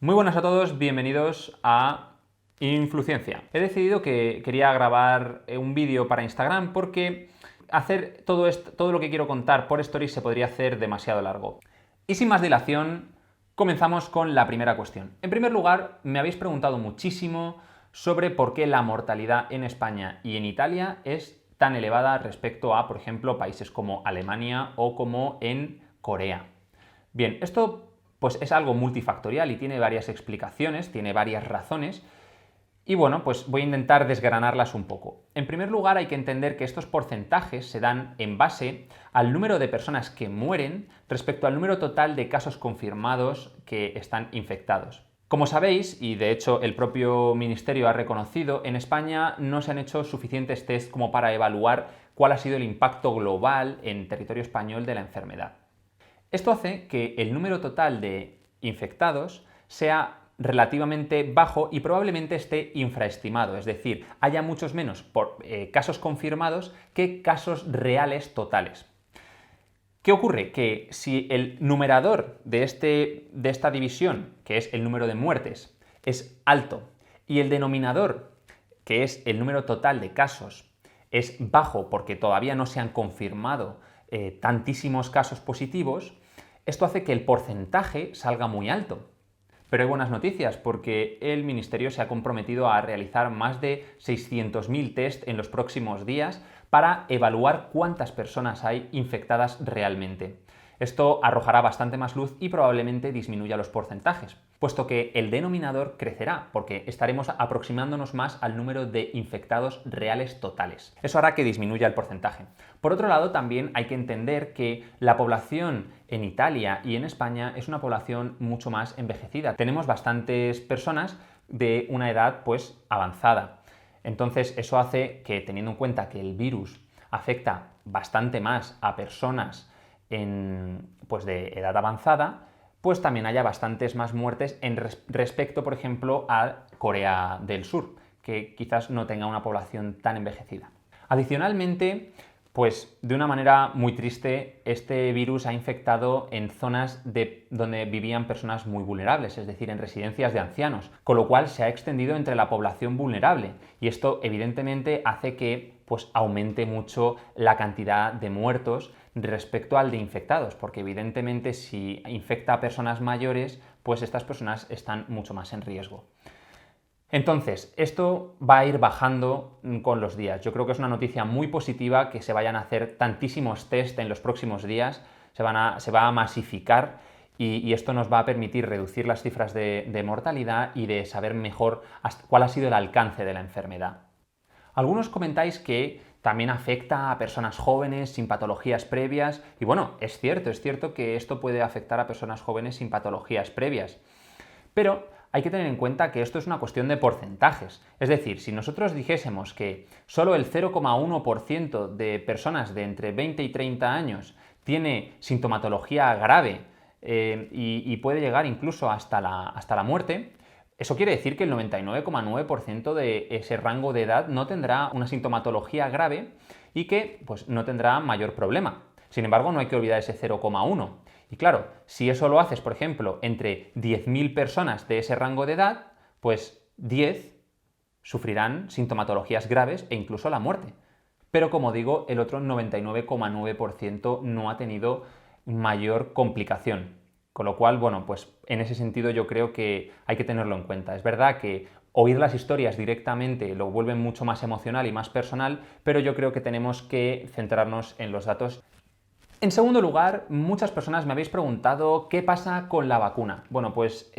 Muy buenas a todos, bienvenidos a Influciencia. He decidido que quería grabar un vídeo para Instagram porque hacer todo lo que quiero contar por Stories se podría hacer demasiado largo. Y sin más dilación, comenzamos con la primera cuestión. En primer lugar, me habéis preguntado muchísimo sobre por qué la mortalidad en España y en Italia es tan elevada respecto a, por ejemplo, países como Alemania o como en Corea. Bien, esto pues es algo multifactorial y tiene varias explicaciones, tiene varias razones. Y bueno, pues voy a intentar desgranarlas un poco. En primer lugar, hay que entender que estos porcentajes se dan en base al número de personas que mueren respecto al número total de casos confirmados que están infectados. Como sabéis, y de hecho el propio ministerio ha reconocido, en España no se han hecho suficientes test como para evaluar cuál ha sido el impacto global en territorio español de la enfermedad. Esto hace que el número total de infectados sea relativamente bajo y probablemente esté infraestimado, es decir, haya muchos menos casos confirmados que casos reales totales. ¿Qué ocurre? Que si el numerador de esta división, que es el número de muertes, es alto y el denominador, que es el número total de casos, es bajo porque todavía no se han confirmado tantísimos casos positivos, esto hace que el porcentaje salga muy alto. Pero hay buenas noticias porque el Ministerio se ha comprometido a realizar más de 600.000 test en los próximos días para evaluar cuántas personas hay infectadas realmente. Esto arrojará bastante más luz y probablemente disminuya los porcentajes, puesto que el denominador crecerá, porque estaremos aproximándonos más al número de infectados reales totales. Eso hará que disminuya el porcentaje. Por otro lado, también hay que entender que la población en Italia y en España es una población mucho más envejecida. Tenemos bastantes personas de una edad pues avanzada. Entonces, eso hace que, teniendo en cuenta que el virus afecta bastante más a personas de edad avanzada, pues también haya bastantes más muertes respecto, por ejemplo, a Corea del Sur, que quizás no tenga una población tan envejecida. Adicionalmente, pues de una manera muy triste, este virus ha infectado en zonas donde vivían personas muy vulnerables, es decir, en residencias de ancianos, con lo cual se ha extendido entre la población vulnerable y esto evidentemente hace que pues, aumente mucho la cantidad de muertos respecto al de infectados, porque evidentemente si infecta a personas mayores, pues estas personas están mucho más en riesgo. Entonces, esto va a ir bajando con los días. Yo creo que es una noticia muy positiva que se vayan a hacer tantísimos test en los próximos días, se va a masificar y esto nos va a permitir reducir las cifras de mortalidad y de saber mejor cuál ha sido el alcance de la enfermedad. Algunos comentáis que también afecta a personas jóvenes sin patologías previas y bueno, es cierto que esto puede afectar a personas jóvenes sin patologías previas, pero hay que tener en cuenta que esto es una cuestión de porcentajes. Es decir, si nosotros dijésemos que solo el 0,1% de personas de entre 20 y 30 años tiene sintomatología grave y puede llegar incluso hasta la muerte, eso quiere decir que el 99,9% de ese rango de edad no tendrá una sintomatología grave y que pues, no tendrá mayor problema. Sin embargo, no hay que olvidar ese 0,1. Y claro, si eso lo haces, por ejemplo, entre 10.000 personas de ese rango de edad, pues 10 sufrirán sintomatologías graves e incluso la muerte. Pero como digo, el otro 99,9% no ha tenido mayor complicación. Con lo cual, bueno, pues en ese sentido yo creo que hay que tenerlo en cuenta. Es verdad que oír las historias directamente lo vuelve mucho más emocional y más personal, pero yo creo que tenemos que centrarnos en los datos. En segundo lugar, muchas personas me habéis preguntado qué pasa con la vacuna. Bueno, pues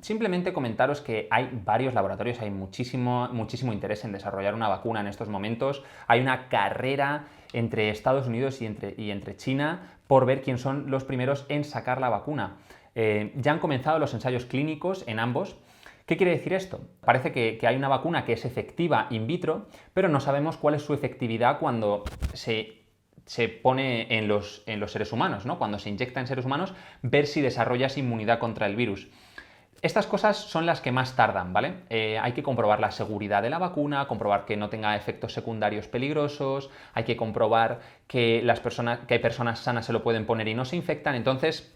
simplemente comentaros que hay varios laboratorios, hay muchísimo interés en desarrollar una vacuna en estos momentos. Hay una carrera entre Estados Unidos y entre China por ver quién son los primeros en sacar la vacuna. Ya han comenzado los ensayos clínicos en ambos. ¿Qué quiere decir esto? Parece que hay una vacuna que es efectiva in vitro, pero no sabemos cuál es su efectividad cuando se pone en los seres humanos, ¿no? Cuando se inyecta en seres humanos, ver si desarrollas inmunidad contra el virus. Estas cosas son las que más tardan, ¿vale? Hay que comprobar la seguridad de la vacuna, comprobar que no tenga efectos secundarios peligrosos, hay que comprobar que hay personas sanas se lo pueden poner y no se infectan. Entonces,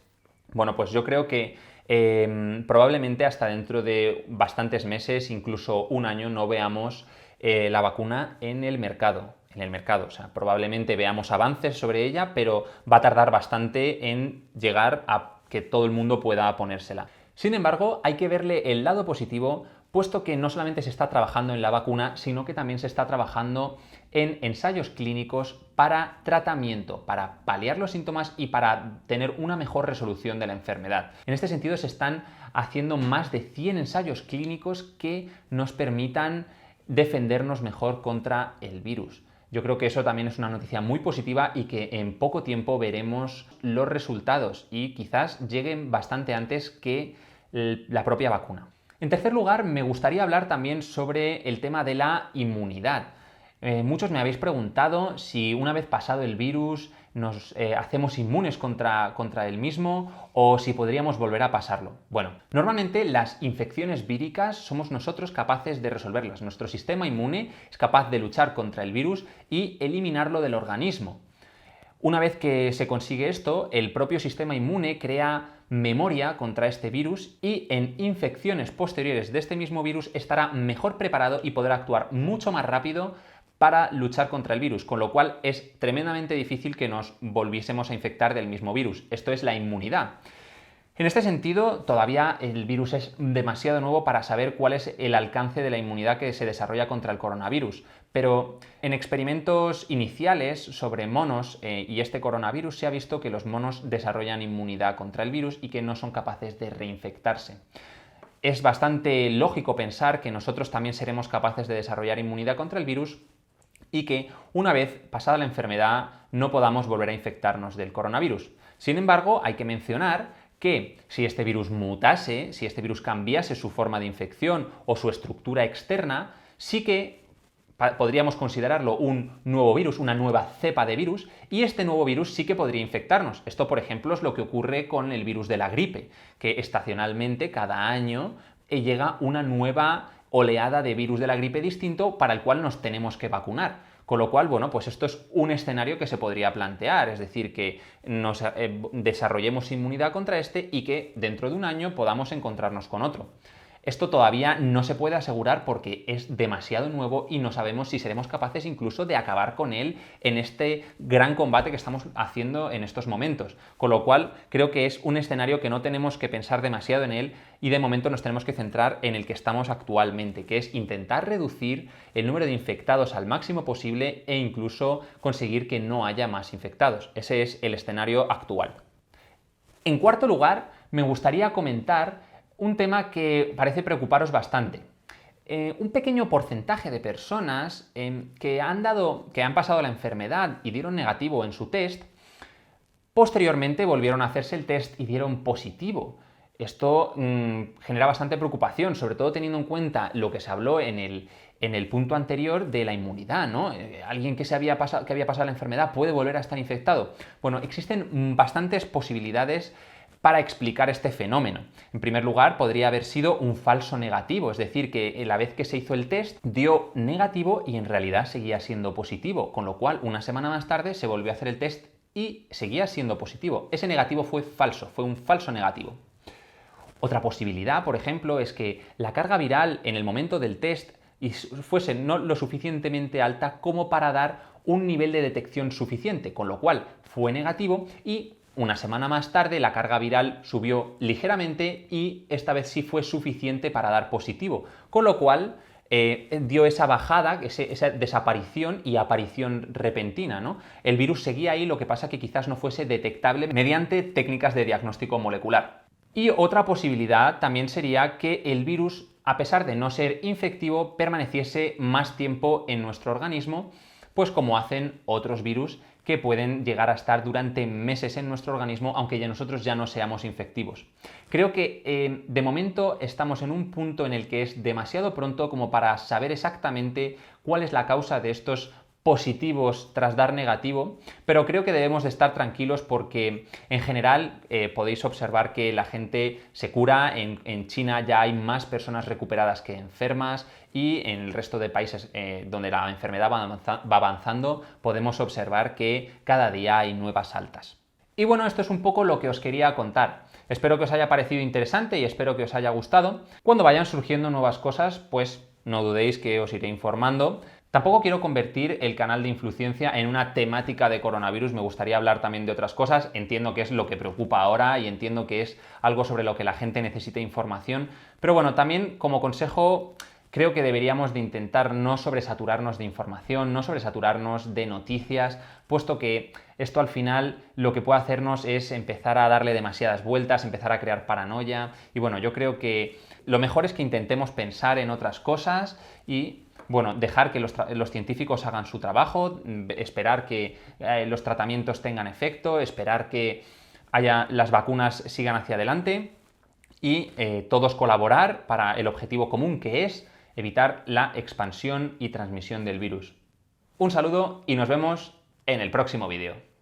bueno, pues yo creo que probablemente hasta dentro de bastantes meses, incluso un año, no veamos la vacuna en el mercado. O sea, probablemente veamos avances sobre ella, pero va a tardar bastante en llegar a que todo el mundo pueda ponérsela. Sin embargo, hay que verle el lado positivo, puesto que no solamente se está trabajando en la vacuna, sino que también se está trabajando en ensayos clínicos para tratamiento, para paliar los síntomas y para tener una mejor resolución de la enfermedad. En este sentido, se están haciendo más de 100 ensayos clínicos que nos permitan defendernos mejor contra el virus. Yo creo que eso también es una noticia muy positiva y que en poco tiempo veremos los resultados y quizás lleguen bastante antes que la propia vacuna. En tercer lugar, me gustaría hablar también sobre el tema de la inmunidad. Muchos me habéis preguntado si una vez pasado el virus nos hacemos inmunes contra el mismo o si podríamos volver a pasarlo. Bueno, normalmente las infecciones víricas somos nosotros capaces de resolverlas. Nuestro sistema inmune es capaz de luchar contra el virus y eliminarlo del organismo. Una vez que se consigue esto, el propio sistema inmune crea memoria contra este virus y en infecciones posteriores de este mismo virus estará mejor preparado y podrá actuar mucho más rápido para luchar contra el virus, con lo cual es tremendamente difícil que nos volviésemos a infectar del mismo virus. Esto es la inmunidad. En este sentido, todavía el virus es demasiado nuevo para saber cuál es el alcance de la inmunidad que se desarrolla contra el coronavirus, pero en experimentos iniciales sobre monos y este coronavirus se ha visto que los monos desarrollan inmunidad contra el virus y que no son capaces de reinfectarse. Es bastante lógico pensar que nosotros también seremos capaces de desarrollar inmunidad contra el virus y que una vez pasada la enfermedad no podamos volver a infectarnos del coronavirus. Sin embargo, hay que mencionar que si este virus mutase, si este virus cambiase su forma de infección o su estructura externa, sí que podríamos considerarlo un nuevo virus, una nueva cepa de virus, y este nuevo virus sí que podría infectarnos. Esto, por ejemplo, es lo que ocurre con el virus de la gripe, que estacionalmente cada año llega una nueva oleada de virus de la gripe distinto para el cual nos tenemos que vacunar. Con lo cual, bueno, pues esto es un escenario que se podría plantear, es decir, que nos desarrollemos inmunidad contra este y que dentro de un año podamos encontrarnos con otro. Esto todavía no se puede asegurar porque es demasiado nuevo y no sabemos si seremos capaces incluso de acabar con él en este gran combate que estamos haciendo en estos momentos. Con lo cual, creo que es un escenario que no tenemos que pensar demasiado en él y de momento nos tenemos que centrar en el que estamos actualmente, que es intentar reducir el número de infectados al máximo posible e incluso conseguir que no haya más infectados. Ese es el escenario actual. En cuarto lugar, me gustaría comentar un tema que parece preocuparos bastante. Un pequeño porcentaje de personas que han pasado la enfermedad y dieron negativo en su test, posteriormente volvieron a hacerse el test y dieron positivo. Esto genera bastante preocupación, sobre todo teniendo en cuenta lo que se habló en el punto anterior de la inmunidad, ¿no? Alguien que había pasado la enfermedad puede volver a estar infectado. Bueno, existen bastantes posibilidades para explicar este fenómeno. En primer lugar, podría haber sido un falso negativo, es decir, que la vez que se hizo el test dio negativo y en realidad seguía siendo positivo, con lo cual una semana más tarde se volvió a hacer el test y seguía siendo positivo. Ese negativo fue falso, fue un falso negativo. Otra posibilidad, por ejemplo, es que la carga viral en el momento del test fuese no lo suficientemente alta como para dar un nivel de detección suficiente, con lo cual fue negativo y una semana más tarde la carga viral subió ligeramente y esta vez sí fue suficiente para dar positivo, con lo cual dio esa bajada, esa desaparición y aparición repentina, ¿no? El virus seguía ahí, lo que pasa que quizás no fuese detectable mediante técnicas de diagnóstico molecular. Y otra posibilidad también sería que el virus, a pesar de no ser infectivo, permaneciese más tiempo en nuestro organismo, pues como hacen otros virus que pueden llegar a estar durante meses en nuestro organismo, aunque nosotros ya no seamos infectivos. Creo que de momento estamos en un punto en el que es demasiado pronto como para saber exactamente cuál es la causa de estos positivos tras dar negativo, pero creo que debemos de estar tranquilos porque en general podéis observar que la gente se cura, en China ya hay más personas recuperadas que enfermas y en el resto de países donde la enfermedad va avanzando podemos observar que cada día hay nuevas altas. Y bueno, esto es un poco lo que os quería contar. Espero que os haya parecido interesante y espero que os haya gustado. Cuando vayan surgiendo nuevas cosas, pues no dudéis que os iré informando. Tampoco quiero convertir el canal de Influciencia en una temática de coronavirus, me gustaría hablar también de otras cosas, entiendo que es lo que preocupa ahora y entiendo que es algo sobre lo que la gente necesita información, pero bueno, también como consejo creo que deberíamos de intentar no sobresaturarnos de información, no sobresaturarnos de noticias, puesto que esto al final lo que puede hacernos es empezar a darle demasiadas vueltas, empezar a crear paranoia y bueno, yo creo que lo mejor es que intentemos pensar en otras cosas y bueno, dejar que los científicos hagan su trabajo, esperar que los tratamientos tengan efecto, esperar que las vacunas sigan hacia adelante y todos colaborar para el objetivo común que es evitar la expansión y transmisión del virus. Un saludo y nos vemos en el próximo vídeo.